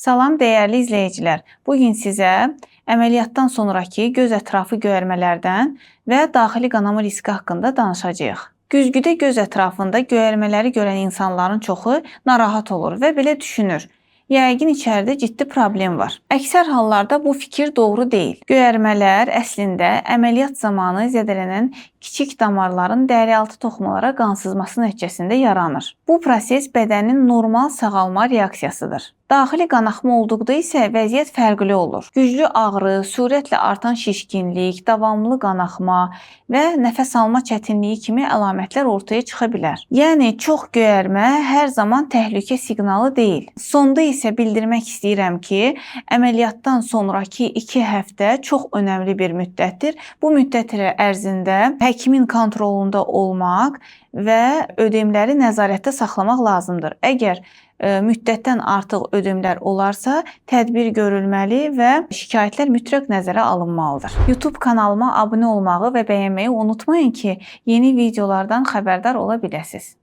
Salam dəyərli izləyicilər. Bu gün sizə əməliyyatdan sonrakı göz ətrafı göyərmələrdən və daxili qanama riski haqqında danışacağıq. Güzgüdə göz ətrafında göyərmələri görən insanların çoxu narahat olur və belə düşünür: yəqin içəridə ciddi problem var. Əksər hallarda bu fikir doğru deyil. Göyərmələr əslində əməliyyat zamanı zədələnən kiçik damarların dərialtı toxumalara qan sızması nəticəsində yaranır. Bu proses bədənin normal sağalma reaksiyasıdır. Daxili qanaxma olduqda isə vəziyyət fərqli olur. Güclü ağrı, sürətlə artan şişkinlik, davamlı qanaxma və nəfəs alma çətinliyi kimi əlamətlər ortaya çıxa bilər. Yəni, çox göyərmə hər zaman təhlükə siqnalı deyil. Sonda isə bildirmək istəyirəm ki, əməliyyatdan sonraki 2 həftə çox önəmli bir müddətdir. Bu müddət ərzində həkimin kontrolunda olmaq və ödemləri nəzarətdə saxlamaq lazımdır. Əgər müddətdən artıq ödemlər olarsa, tədbir görülməli və şikayətlər mütləq nəzərə alınmalıdır. YouTube kanalıma abunə olmağı və bəyənməyi unutmayın ki, yeni videolardan xəbərdar ola biləsiniz.